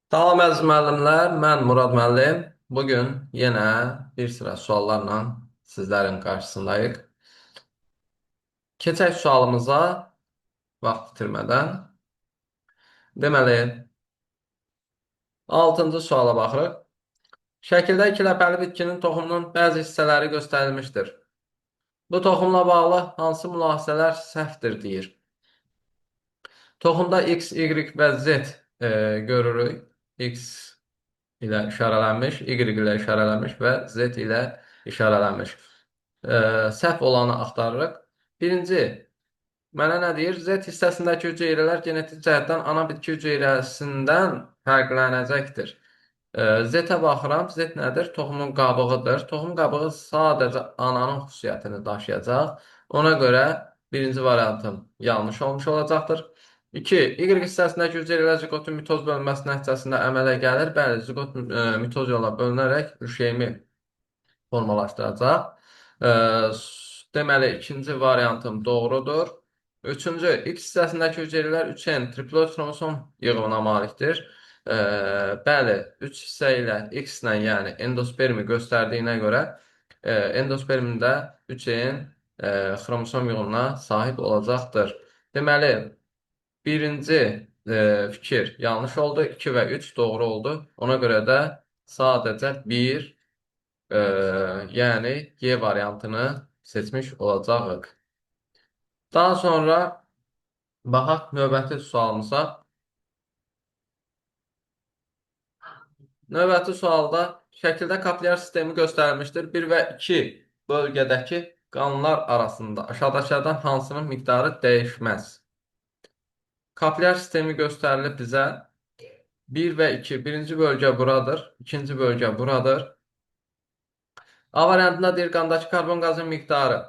Salam əziz müəllimlər, mən Murad müəllim. Bugün yenə bir sıra suallarla sizlərin qarşısındayıq. Keçək sualımıza vaxt itirmədən. Deməli, 6-cı suala baxırıq. Şəkildə ikiləpəli bitkinin toxumunun bəzi hissələri göstərilmişdir. Bu toxumla bağlı hansı mülahizələr səhvdir deyir. Toxumda X, Y və Z görürük. X ilə işarələnmiş, Y ilə işarələnmiş və Z ilə işarələnmiş. Səhv olanı axtarırıq. Birinci, mənə nə deyir? Z hissəsindəki hüceyrələr genetik cəhətdən ana bitki hüceyrəsindən fərqlənəcəkdir. Z-ə baxıram. Z nədir? Toxumun qabığıdır. Toxum qabığı sadəcə ananın xüsusiyyətini daşıyacaq. Ona görə birinci variantım yanlış olmuş olacaqdır. 2. Y hissəsindəki hüceyrələr ziqotun mitoz bölünməsi nəticəsində əmələ gəlir. Bəli, ziqot mitoz yola bölünərək üşeyimi formalaşdıracaq. Deməli, ikinci variantım doğrudur. Üçüncü, X hissəsindəki hüceyrələr 3N triploid xromosom yığımına malikdir. Bəli, 3 hissə ilə X ilə, yəni endospermi göstərdiyinə görə endospermində 3N xromosom yığımına sahib olacaqdır. Deməli, birinci fikir yanlış oldu. 2 və 3 doğru oldu. Ona görə də sadəcə 1, yəni Y variantını seçmiş olacağıq. Daha sonra baxaq növbəti sualımıza. Növbəti sualda şəkildə kapillyar sistemi göstərilmişdir. 1 və 2 bölgədəki qanlar arasında aşağıdakılardan hansının miqdarı dəyişməz? Kapillyar sistemi göstərilib bizə 1 və 2. Birinci bölgə buradır. İkinci bölgə buradır. A variantında deyir qandakı karbon qazının miqdarı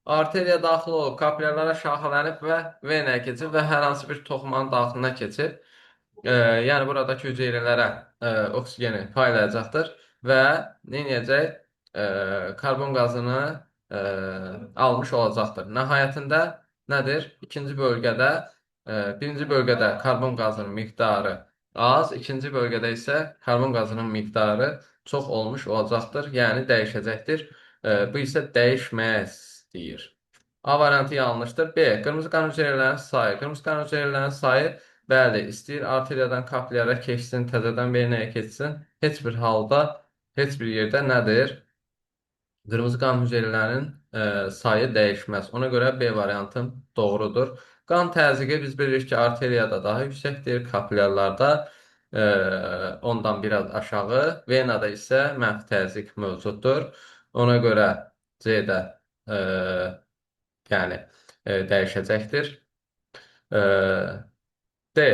arteriya daxil olub, kapillyarlara şaxələnib və venaya keçir və hər hansı bir toxumanın daxilinə keçir. Yəni buradakı hüceyrələrə oksigeni paylayacaqdır və nə edəcək? Karbon qazını almış olacaqdır. Nəhayətində nədir? Birinci bölgədə karbon qazının miqdarı az, ikinci bölgədə isə karbon qazının miqdarı çox olmuş olacaqdır, yəni dəyişəcəkdir. Bu isə dəyişməz deyir. A variantı yanlışdır. B. Qırmızı qan hüceyrələrinin sayı. Qırmızı qan hüceyrələrinin sayı, bəli, istəyir arteriyadan kapillyara keçsin, təzədən venaya keçsin. Heç bir halda, heç bir yerdə nədir? Qırmızı qan hüceyrələrinin sayı dəyişməz. Ona görə B variantım doğrudur. Qan təzyiqi biz bilirik ki, arteriyada daha yüksəkdir, kapillyarlarda ondan biraz aşağı, venada isə mənfi təzyiq mövcuddur. Ona görə C-də yəni dəyişəcəkdir. D.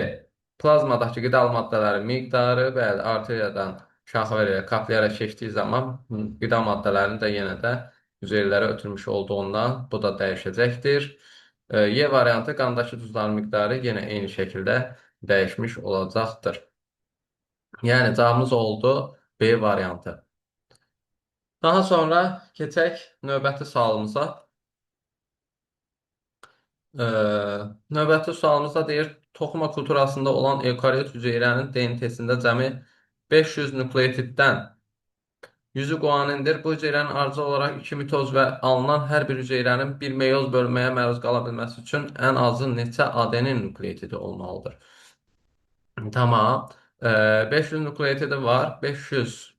Plazmadakı qidalı maddələrin miqdarı, bəli, arteriyadan şaxəverə, kapillyara keçdiyi zaman qida maddələrini də yenə də hüceyrələrə ötürmüş olduğundan bu da dəyişəcəkdir. Y variantı qandakı duzların miqdarı yenə eyni şəkildə dəyişmiş olacaqdır. Yəni cavabımız oldu B variantı. Daha sonra keçək növbəti sualımıza. Növbəti sualımızda deyir, toxuma kulturasında olan evkaryot hüceyrənin DNT-sində cəmi 500 nukleotiddən 100-ü guanindir. Bu hüceyrənin ardıcıl olaraq 2 mitoz və alınan hər bir hüceyrənin bir meyoz bölünməyə məruz qala bilməsi üçün ən azı neçə adenin nukleotidi olmalıdır? Tamam. 500 nukleotidi var. 500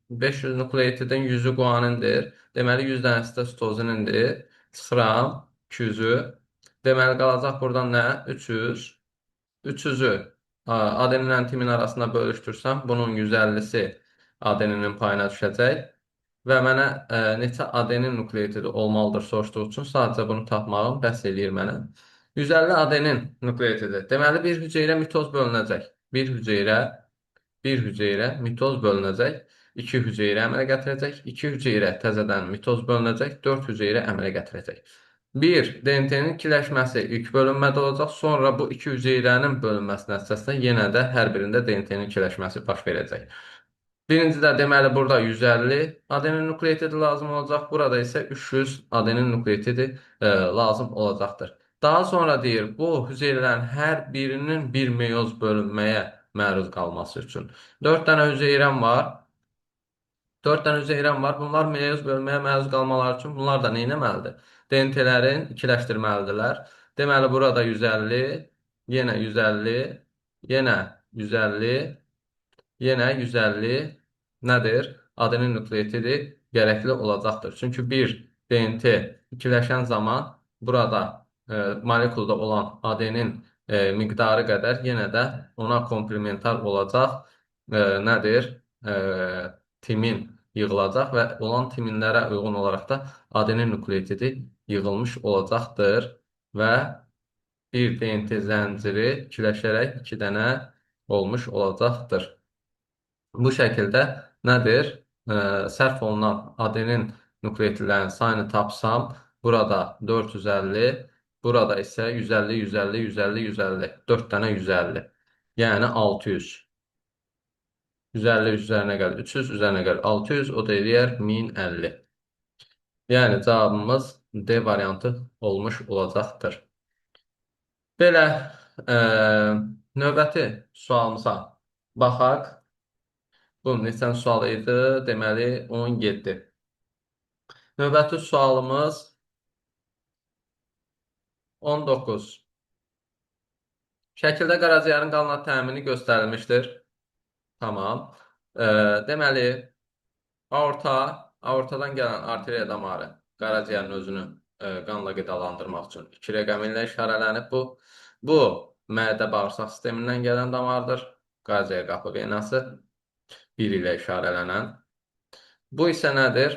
nukleotidin 100-ü guanindir. Deməli 100 dənəsi də sitozinindir. Çıxıram 200-ü. Deməli qalacaq buradan nə? 300. 300-ü adeninlə timin arasında bölüşdürsəm, bunun 150-si adeninin payına düşəcək. Və mənə neçə adenin nukleotidi olmalıdır soruşduğu üçün sadəcə bunu tapmağım bəs eləyir mənə. 150 adenin nukleotidi. Deməli bir hüceyrə mitoz bölünəcək. Bir hüceyrə mitoz bölünəcək. 2 hüceyrə əmələ gətirəcək. 2 hüceyrə təzədən mitoz bölünəcək. 4 hüceyrə əmələ gətirəcək. 1. DNT-nin ikiləşməsi ilk bölünmədə olacaq. Sonra bu 2 hüceyrənin bölünməsi nəticəsində yenə də hər birində DNT-nin ikiləşməsi baş verəcək. Birincidə deməli burada 150 adenin nukleotidi lazım olacaq. Burada isə 300 adenin nukleotidi lazım olacaqdır. Daha sonra deyir, bu hüceyrələrin hər birinin bir meyoz bölünməyə məruz qalması üçün. 4 dənə hüceyrəm var. 4 dənə hüceyrəm var. Bunlar meyoz bölməyə məruz qalmaları üçün bunlar da nə etməlidir? DNT-lərin ikiləşdirməlidirlər. Deməli, burada 150, yenə 150, yenə 150, yenə 150 nədir? Adenin nukleotidi gərəkli olacaqdır. Çünki bir DNT ikiləşən zaman burada molekulda olan adenin miqdarı qədər yenə də ona komplementar olacaq nədir? Timin yığılacaq və olan timinlərə uyğun olaraq da adenin nukleotidi yığılmış olacaqdır və bir DNT zənciri ikiləşərək 2 dənə olmuş olacaqdır. Bu şəkildə nədir? Sərf olunan adenin nukleotidlərin sayını tapsam, burada 450, burada isə 150, 150, 150, 150, 4 dənə 150. Yəni 600. 150 üzərinə gəlir 300, üzərinə gəlir 600, o da eləyər 1050. Yəni cavabımız D variantı olmuş olacaqdır. Belə növbəti sualımıza baxaq. Bu neçən sual idi? Deməli 17. Növbəti sualımız 19. Şəkildə qaraciyərin qanla təmini göstərilmişdir. Tamam. Deməli, aortadan gələn arteriya damarı qaraciyərin özünü qanla qidalandırmaq üçün 2 rəqəmi ilə işarələnib. Bu mədə bağırsaq sistemindən gələn damardır. Qaraciyər qapı venası 1 ilə işarələnən. Bu isə nədir?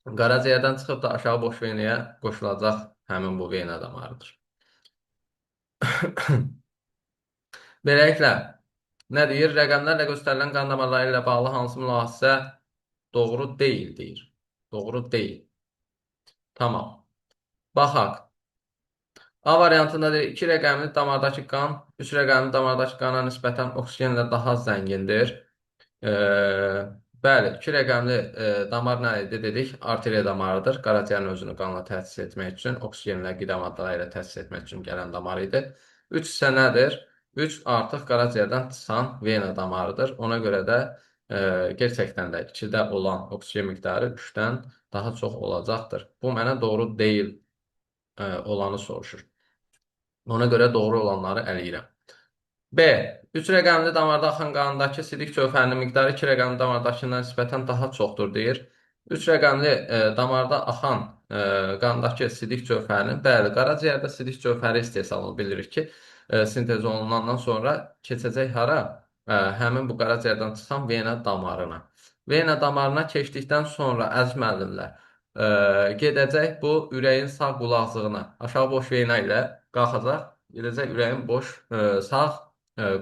Qaraciyərdən çıxıb da aşağı boş venaya qoşulacaq həmin bu vena damarıdır. Beləliklə, nə deyir? Rəqəmlərlə göstərilən qan damarları ilə bağlı hansı mülahizə doğru deyil deyir. Doğru deyil. Tamam. Baxaq. A variantında deyir, 2 rəqəmli damardakı qan 3 rəqəmli damardakı qana nisbətən oksigenlə daha zəngindir. Bəli, 2 rəqəmli damar nə idi dedik? Arteriya damarıdır. Qaraciyərin özünü qanla təchiz etmək üçün, oksigenlə, qida maddaları ilə təchiz etmək üçün gələn damar idi. 3 isə nədir? 3 artıq qaraciyərdən çıxan vena damarıdır. Ona görə də gerçəkdən də 2-də olan oksigen miqdarı 3-dən daha çox olacaqdır. Bu mənə doğru deyil olanı soruşur. Ona görə doğru olanları ələyirəm. B. 3 rəqəmli damarda axan qandakı sidik cövhərinin miqdarı 2 rəqəmli damardakından nisbətən daha çoxdur deyir. 3 rəqəmli damarda axan qandakı sidik cövhərinin, bəli, qaraciyərdə sidik cövhəri istehsalını bilirik ki, sintez olunandan sonra keçəcək hara? Həmin bu qaraciyərdən çıxan vena damarına. Vena damarına keçdikdən sonra, əziz müəllimlər, gedəcək bu ürəyin sağ qulaqcığına, aşağı boş vena ilə qalxacaq, gedəcək ürəyin boş sağ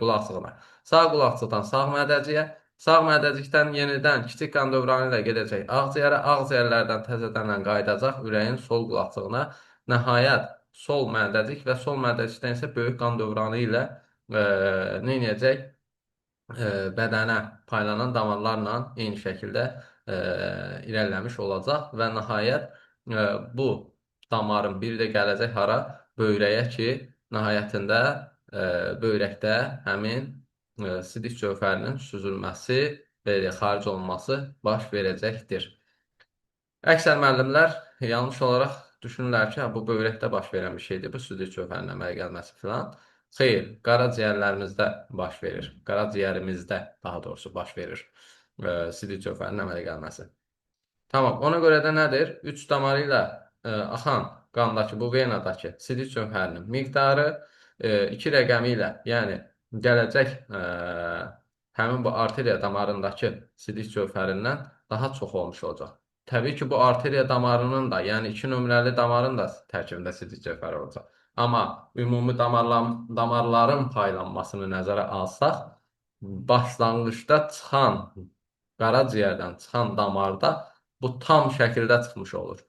qulaqcığına. Sağ qulaqcıqdan sağ mədəciyə, sağ mədəcikdən yenidən kiçik qan dövranı ilə gedəcək ağciyərə, ağciyərlərdən təzədənlə qayıdacaq ürəyin sol qulaqcığına. Nəhayət, sol mədəcik və sol mədəcikdən isə böyük qan dövranı ilə nə edəcək? Bədənə paylanan damarlarla eyni şəkildə irəliləmiş olacaq və nəhayət bu damarın biri də gələcək hara? Böyrəyə ki, nəhayətində böyrəkdə həmin sidik cövhərinin süzülməsi və xaric olunması baş verəcəkdir. Əksər müəllimlər yanlış olaraq düşünürlər ki, bu böyrəkdə baş verən bir şeydir, bu sidik cövhərinin əmələ gəlməsi filan. Xeyr, qaraciyərlərimizdə baş verir. Qaraciyərimizdə daha doğrusu baş verir sidik cövhərinin əmələ gəlməsi. Tamam, ona görə də nədir? 3 damarı ilə axan qandakı bu venadakı sidik cövhərinin miqdarı 2 rəqəmi ilə, yəni gələcək həmin bu arteriya damarındakı sidik cövhərindən daha çox olmuş olacaq. Təbii ki, bu arteriya damarının da, yəni 2 nömrəli damarın da tərkibində sidik cövhəri olacaq. Amma ümumi damarların paylanmasını nəzərə alsaq, başlanğıcda çıxan, qaraciyərdən çıxan damarda bu tam şəkildə çıxmış olur.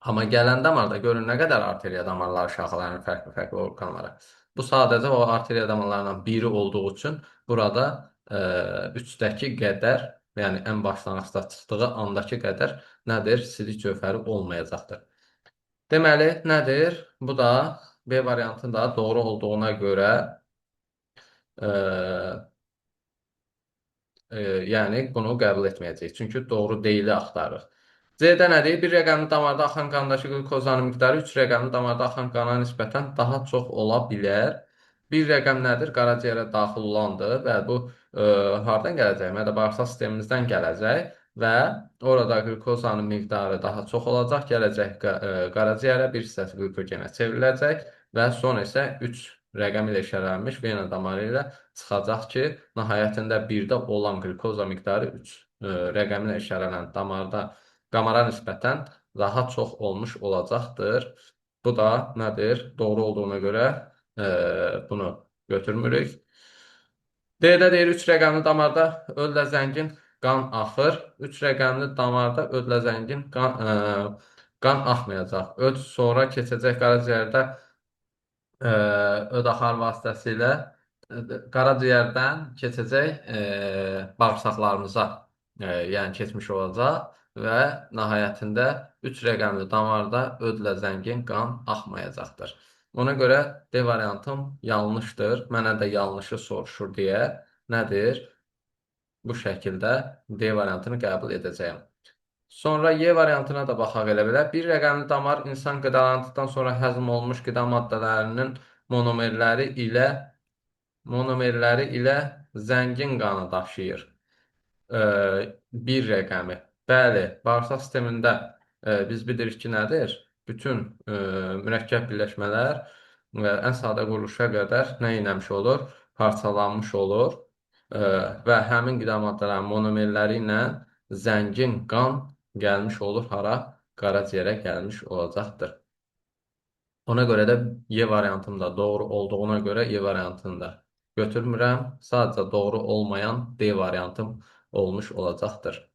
Amma gələn damarda görün nə qədər arteriya damarları şaxalanır fərqli-fərqli orqanlara. Bu sadəcə o arteriya damarlarından biri olduğu üçün burada 3-dəki qədər, yəni ən başlanğıcda çıxdığı andakı qədər nədir? Sidik cövhəri olmayacaqdır. Deməli, nədir? Bu da B variantında doğru olduğuna görə E, yəni bunu qəbul etməyəcəyik. Çünki doğru deyili axtarırıq. C-də nədir? Bir rəqəmli damarda axan qandakı qlükozanın miqdarı 3 rəqəmli damarda axan qana nisbətən daha çox ola bilər. Bir rəqəm nədir? Qaraciyərə daxil olandır və bu hardan gələcək? Mədə-bağırsaq sistemimizdən gələcək və orada qlükozanın miqdarı daha çox olacaq, gələcək qaraciyərə, bir hissəsi qlükogenə çevriləcək və sonra isə 3 rəqəm ilə işarələnmiş vena damarı ilə çıxacaq ki, nəhayətində 1-də olan qlükoza miqdarı 3 rəqəmi ilə işarələnən damara nisbətən daha çox olmuş olacaqdır. Bu da nədir? Doğru olduğuna görə bunu götürmürük. D-də deyir 3 rəqəmli damarda ödlə zəngin qan axır. 3 rəqəmli damarda ödlə zəngin qan axmayacaq. Öd sonra keçəcək qaraciyərdə öd axar vasitəsilə qaraciyərdən keçəcək bağırsaqlarımıza, yəni keçmiş olacaq və nəhayətində 3 rəqəmli damarda ödlə zəngin qan axmayacaqdır. Ona görə D variantım yanlışdır. Mənə də yanlışı soruşur deyə nədir? Bu şəkildə D variantını qəbul edəcəyəm. Sonra Y variantına da baxaq elə belə. Bir rəqəmli damar insan qidalandıqdan sonra həzm olunmuş qida maddələrinin monomerləri ilə zəngin qanı daşıyır. Bir rəqəmi. Bəli, bağırsaq sistemində biz bilirik ki, nədir? Bütün mürəkkəb birləşmələr ən sadə quruluşa qədər nə etmiş olur? Parçalanmış olur və həmin qida maddələrinin monomerləri ilə zəngin qan gəlmiş olur hara? Qaraciyərə gəlmiş olacaqdır. Ona görə də Y variantım da doğru olduğuna görə Y variantını da götürmürəm. Sadəcə doğru olmayan D variantım olmuş olacaqdır.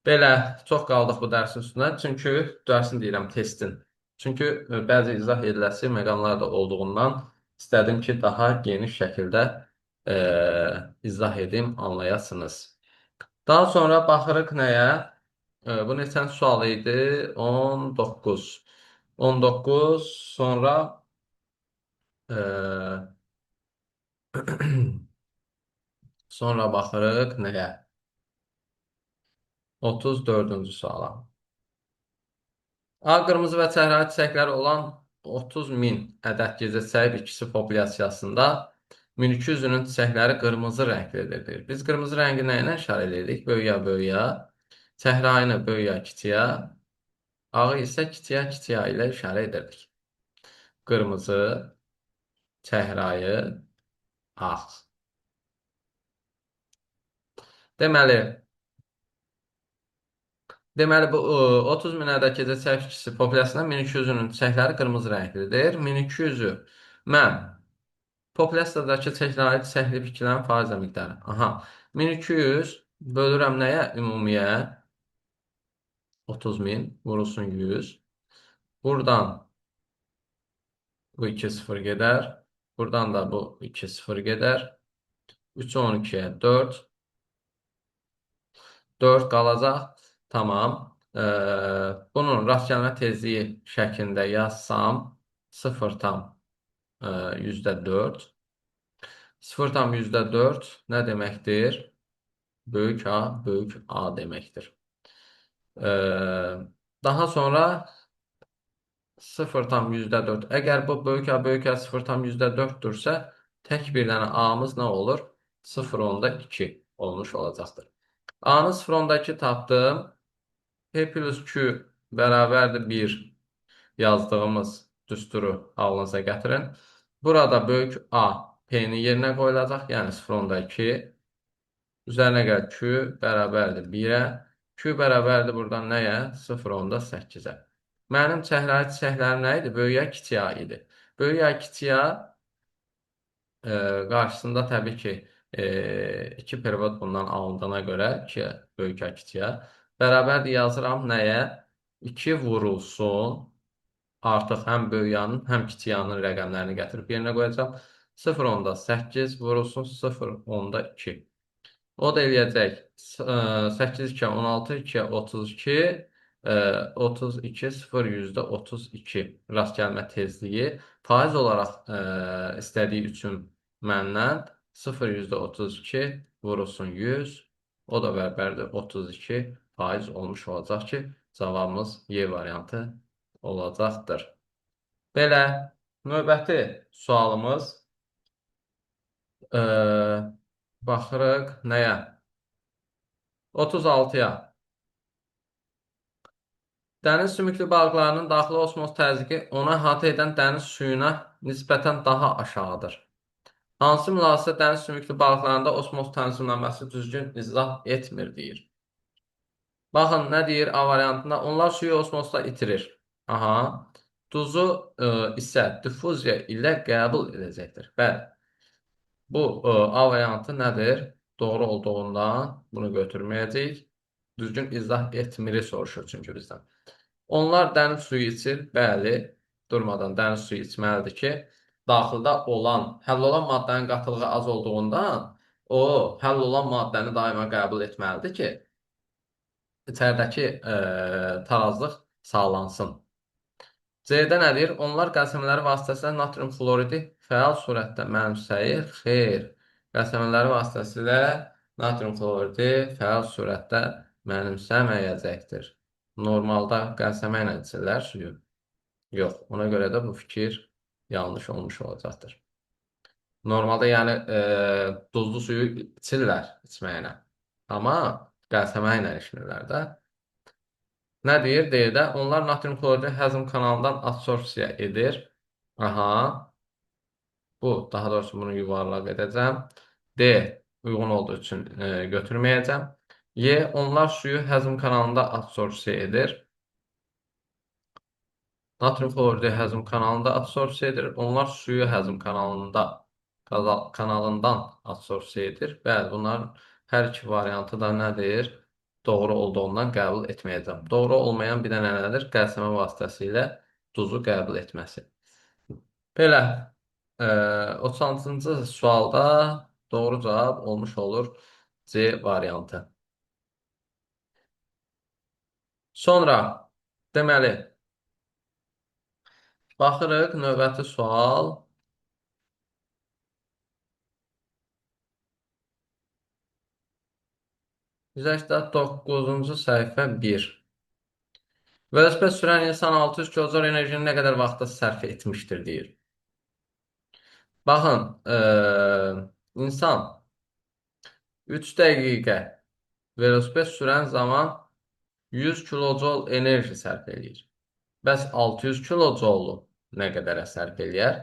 Belə, çox qaldıq bu dərsin üstünə. Çünki, dərsin deyirəm, testin. Çünki bəzi izah ediləsi məqamlar da olduğundan istədim ki, daha geniş şəkildə izah edim, anlayasınız. Daha sonra baxırıq nəyə? Bu neçən sual idi? 19. 19 sonra sonra baxırıq nəyə? 34-cü suala. Ağ qırmızı və çəhrayı çiçəkləri olan 30 min ədəd gecə çiçəyi bitkisi populyasiyasında 1200-ünün çiçəkləri qırmızı rənglidir. Biz qırmızı rəngi nə ilə işarə edirik? Böyüyə, çəhrayını böyüyə, kiçiyə, ağı isə kiçiyə ilə işarə edirdik. Qırmızı, çəhrayı, ağ. Deməli, bu 30 min ədəd gecə çiçək bitkisi populyasiyasında 1200-ünün çiçəkləri qırmızı rənglidir. 1200-ü mən populyasiyadakı çiçəkli bitkilərin faizə miqdarı. Aha, 1200 bölürəm nəyə? Ümumiyə 30 min vurulsun 100. Buradan bu 2 sıfır gedər. Buradan da bu 2 sıfır gedər. 3 12-yə 4. 4 qalacaq. Tamam. Bunun rast gəlmə tezliyi şəklində yazsam 0,4. 0,4 nə deməkdir? Böyük A, böyük A deməkdir. Daha sonra 0,4. Əgər bu böyük A, böyük A 0,4-dürsə, tək bir dənə A-mız nə olur? 0,2 olmuş olacaqdır. A-nı 0,2 tapdım. P plus Q bərabərdir 1 yazdığımız düsturu ağlınıza gətirin. Burada böyük A P-nin yerinə qoyulacaq, yəni 0,2. Üzərinə gəl Q bərabərdir 1-ə. Q bərabərdir buradan nəyə? 0,8-ə. Mənim çəhrayı çiçəklərim nə idi? Böyük A, kiçik A idi. Böyük A, kiçik A qarşısında təbii ki 2 periyod bundan alındığına görə 2 böyük A, kiçik A bərabərdir yazıram nəyə? 2 vurulsun. Artıq həm böyük A-nın, həm kiçik A-nın rəqəmlərini gətirib yerinə qoyacağam. 0,8 vurulsun 0,2. O da eləyəcək 8 2 16 2 32 32 0 %32 rast gəlmə tezliyi faiz olaraq istədiyi üçün məndən 0,32 vurulsun 100. O da bərabərdir 32% olmuş olacaq ki, cavabımız Y variantı olacaqdır. Belə, növbəti sualımız baxırıq nəyə? 36-ya. Dəniz sümüklü balıqlarının daxili osmoz təzyiqi ona əhatə edən dəniz suyuna nisbətən daha aşağıdır. Hansı münasibə dəniz sümüklü balıqlarında osmoz tənzimlənməsi düzgün izah etmir, deyir. Baxın, nə deyir A variantında? Onlar suyu osmozda itirir. Aha. Duzu isə diffuziya ilə qəbul edəcəkdir. Bəli. Bu A variantı nədir? Doğru olduğundan bunu götürməyəcəyik. Düzgün izah etmiri soruşur çünki bizdən. Onlar dəniz suyu içir. Bəli, durmadan dəniz suyu içməlidir ki, daxildə olan, həll olan maddənin qatılığı az olduğundan o, həll olan maddəni daima qəbul etməlidir ki, içəridəki tarazlıq sağlansın. C-də nədir? Onlar qəlsəmələri vasitəsilə natrium floridi fəal surətdə mənimsəyir. Xeyr. Qəlsəmələri vasitəsilə natrium floridi fəal surətdə mənimsəməyəcəkdir. Normalda qəlsəmə ilə içirlər suyu. Yox. Ona görə də bu fikir yanlış olmuş olacaqdır. Normalda yəni duzlu suyu içirlər içməyinə. Amma qəlsəmə ilə içmirlər də. Nə deyir? Deyir də, onlar natrium kloridi həzm kanalından absorpsiya edir. Aha. Bu, daha doğrusu bunu yuvarlaq edəcəm. D, uyğun olduğu üçün götürməyəcəm. Y, onlar suyu həzm kanalında absorpsiya edir. Natrium kloridi həzm kanalında absorpsiya edir. Onlar suyu həzm kanalından absorpsiya edir. Bəli, bunların hər iki variantı da nədir? Doğru olduğundan qəbul etməyəcəm. Doğru olmayan bir dənə nədir? Qəlsəmə vasitəsilə duzu qəbul etməsi. Belə, 36-cı sualda doğru cavab olmuş olur C variantı. Sonra, deməli, baxırıq, növbəti sual. Güzəştdə 9-cu səhifə 1. Velosiped sürən insan 600 kcal enerjini nə qədər vaxtda sərf etmişdir, deyir. Baxın, insan 3 dəqiqə velosiped sürən zaman 100 kcal enerji sərf edir. Bəs 600 kilocolu nə qədərə sərf eləyər?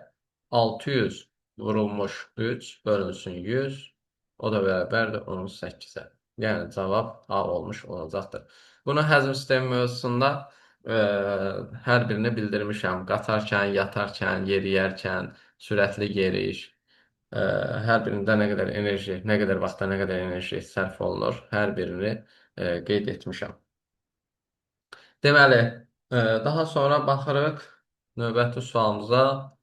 600 vurulmuş 3 bölünsün 100, o da bərabərdir 18-ə. Yəni, cavab A olmuş olacaqdır. Bunu həzm sistemi mövzusunda hər birini bildirmişəm. Qatarkən, yatarkən, yeriyərkən, sürətli yeriyiş, hər birində nə qədər enerji, nə qədər vaxtda nə qədər enerji sərf olunur, hər birini qeyd etmişəm. Deməli, daha sonra baxırıq növbəti sualımıza.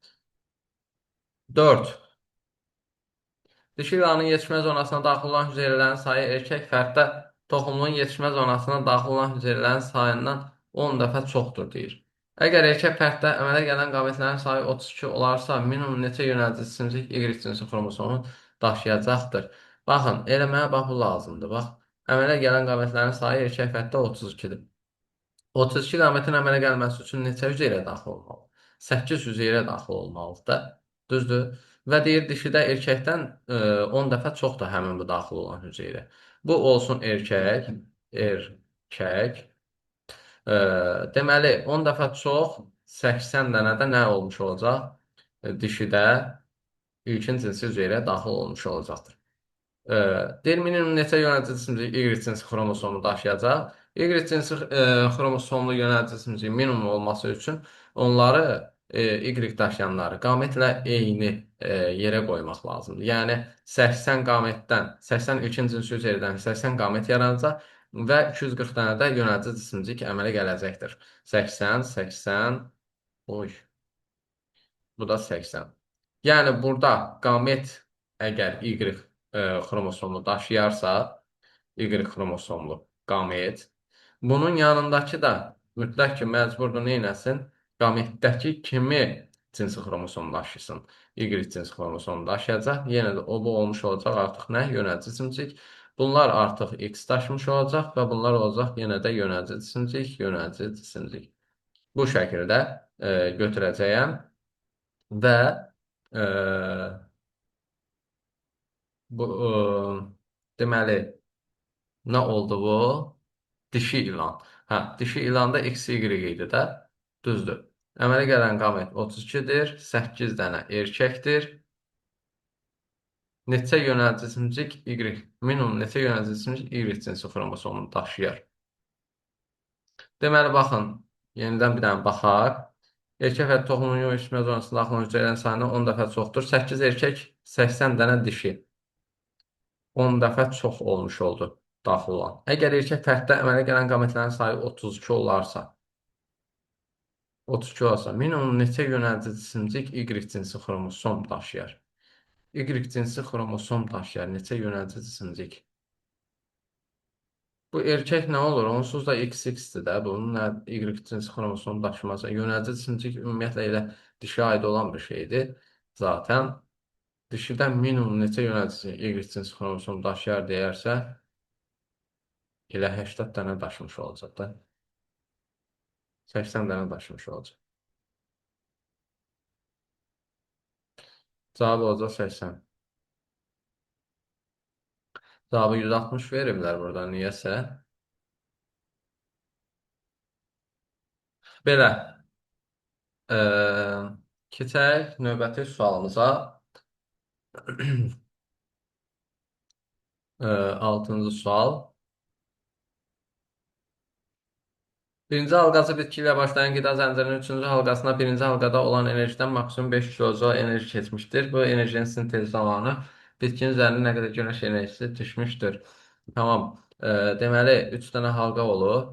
4. Dişi ilanın yetişmə zonasına daxil olan hüceyrələrin sayı erkək fərddə toxumunun yetişmə zonasına daxil olan hüceyrələrin sayından 10 dəfə çoxdur, deyir. Əgər erkək fərddə əmələ gələn qametlərin sayı 32 olarsa, minimum neçə yönədici simcik Y cinsi xromosomu daşıyacaqdır? Baxın, elə mənə bax bu lazımdır. Bax, əmələ gələn qametlərin sayı erkək fərddə 32-dir. 32 qametin əmələ gəlməsi üçün neçə hüceyrə daxil olmalı? 8 hüceyrə daxil olmalıdır da. Düzdür? Və deyir, dişidə erkəkdən 10 dəfə çoxdur həmin bu daxil olan hüceyrə. Bu olsun erkək. Deməli, 10 dəfə çox 80 dənə də nə olmuş olacaq? Dişidə ilkin cinsi hüceyrə daxil olmuş olacaqdır. Deyir, minimum neçə yönədici simcik Y cinsi xromosomu daşıyacaq? Y cinsi xromosomlu yönədici simciyin minimum olması üçün onları Y daşıyanları qamətlə eyni yerə qoymaq lazımdır. Yəni 80 qamətdən, 80 ilkin cinsi hüceyrədən 80 qamət yaranacaq və 240 dənə də yönədici cisimcik əmələ gələcəkdir. 80, 80, bu da 80. Yəni burada qamət əgər Y xromosomlu daşıyarsa, Y xromosomlu qamət, bunun yanındakı da mütləq ki, məcburdur neynəsin? Qametdəki kimi cinsi xromosom daşısın. Y cinsi xromosom daşıyacaq. Yenə də bu olmuş olacaq artıq nə? Yönədici cimcik. Bunlar artıq X daşımış olacaq və bunlar olacaq yenə də yönədici cimcik, yönədici cimcik. Bu şəkildə götürəcəyəm və e, bu deməli nə oldu bu? Dişi ilan. Hə, dişi ilanda XY idi də. Düzdür. Əmələ gələn qamət 32-dir. 8 dənə erkəkdir. Neçə yönəlici cimcik Y? Minimum neçə yönəlici cimcik Y cinsi xromosomunu daşıyır? Deməli, baxın, yenidən bir dənə baxaq. Erkək və toxumun yetişmə zonasında daxil hüceyrələrin sayını 10 dəfə çoxdur. 8 erkək, 80 dənə dişi. 10 dəfə çox olmuş oldu daxil olan. Əgər erkək fərddə əmələ gələn qametlərin sayı 32 olarsa, 32 olsa, minimum neçə yönəlici cisimcik Y cinsi xromosom daşıyar? Y cinsi xromosom daşıyar, neçə yönəlici cisimcik? Bu erkək nə olur? Onsuz da XX-dir də. Bunun nə Y cinsi xromosom daşıması. Yönəlici cisimcik ümumiyyətlə elə dişə aid olan bir şeydir. Zaten dişidən minimum neçə yönəlici Y cinsi xromosom daşıyar deyərsə, elə 80 dənə daşımış olacaq da. 80 dənə daşımış olacaq. Cavabı olacaq 80. Cavabı 160 veriblər burada niyəsə. Belə. Keçək növbəti sualımıza. 6-cı sual. Birinci halqası bitki ilə başlayan qida zəncirinin üçüncü halqasına birinci halqada olan enerjidən maksimum 5 kilojoule enerji keçmişdir. Bu enerjinin sintezi zamanı bitkinin üzərində nə qədər günəş enerjisi düşmüşdür. Tamam. Deməli, 3 dənə halqa olur.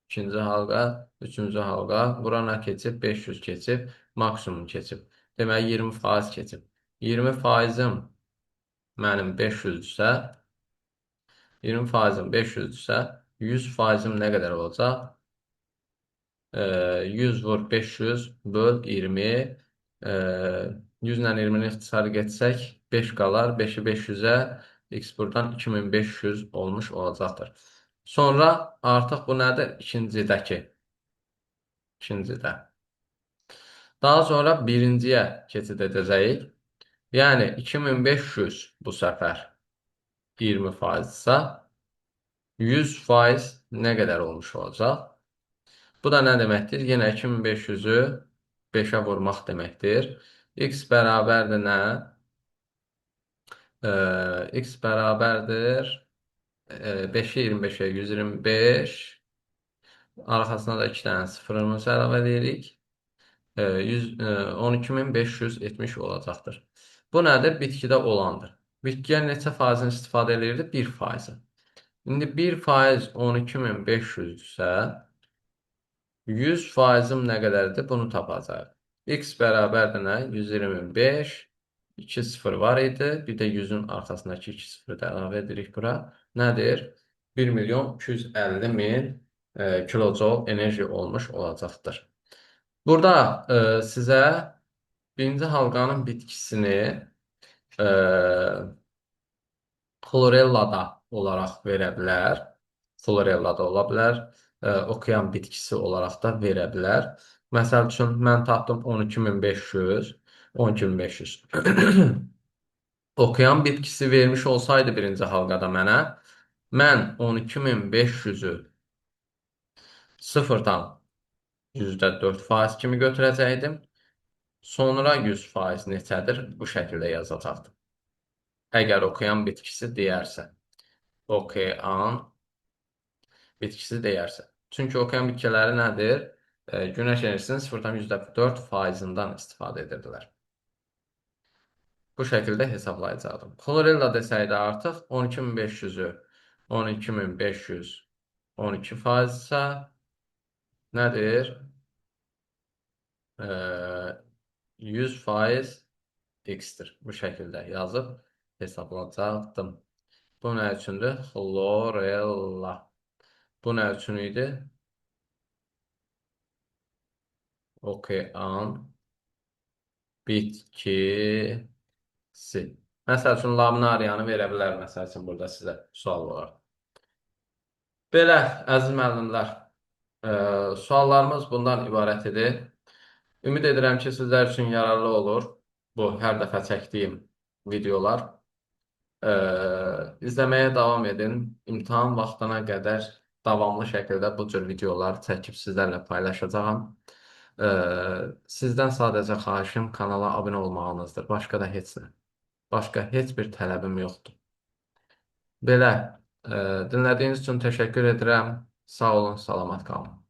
İkinci halqa, üçüncü halqa. Bura nə keçib? 500 keçib. Maksimum keçib. Deməli, 20% keçib. 20%-im mənim 500-dürsə, 20%-im 500-dürsə, 100%-im nə qədər olacaq? 100 vur 500 böl 20. 100 ilə 20-ni ixtisarı geçsək 5 qalar. 5-i 500-ə x buradan 2500 olmuş olacaqdır. Sonra artıq bu nədir? İkincidəki. İkincidə. Daha sonra birinciyə keçid edəcəyik. Yəni 2500 bu səfər 20%-sa 100% nə qədər olmuş olacaq? Bu da nə deməkdir? Yenə 2500-ü 5-ə vurmaq deməkdir. X bərabərdir nə? X bərabərdir 5-i 25-ə 125. Arxasına da 2 dənə sıfırımızı əlavə edirik. 12570 olacaqdır. Bu nədir? Bitkidə olandır. Bitkiyə neçə faizini istifadə edirdi? 1%. İndi 1% 12500-dürsə 100%-im nə qədərdir? Bunu tapacaq. X bərabərdir nə? 125. 2 sıfır var idi. Bir də 100-ün arxasındakı 2 sıfırı da əlavə edirik bura. Nədir? 1.250.000 kilojoule enerji olmuş olacaqdır. Burada sizə birinci halqanın bitkisini xlorellada olaraq verə bilər. Xlorellada ola bilər. Okean bitkisi olaraq da verə bilər. Məsəl üçün, mən tapdım 12500. 12500. Okean bitkisi vermiş olsaydı birinci halqada mənə, mən 12500-ü sıfırdan %4% kimi götürəcəkdim. Sonra 100% neçədir? Bu şəkildə yazacaqdım. Əgər okean bitkisi deyərsə. Okean bitkisi deyərsə. Çünki okean bitkiləri nədir? Günəş enerjisinin 0,4 %4%-dən istifadə edirdilər. Bu şəkildə hesablayacaqdım. Xlorella desəydi artıq 12500-ü 12500 12%-sa nədir? 100% x-dir. Bu şəkildə yazıb hesablayacaqdım. Bu nə üçündür? Xlorella. Bu nə üçün idi? Okean bitkisi. Məsəl üçün, laminariyanı verə bilər, məsəl üçün, burada sizə sual olaraq. Belə, əziz müəllimlər, suallarımız bundan ibarət idi. Ümid edirəm ki, sizlər üçün yararlı olur bu hər dəfə çəkdiyim videolar. İzləməyə davam edin. İmtahan vaxtına qədər davamlı şəkildə bu cür videolar çəkib sizlərlə paylaşacağam. Sizdən sadəcə xahişim kanala abunə olmağınızdır. Başqa da heç nə. Başqa heç bir tələbim yoxdur. Belə, dinlədiyiniz üçün təşəkkür edirəm. Sağ olun, salamat qalın.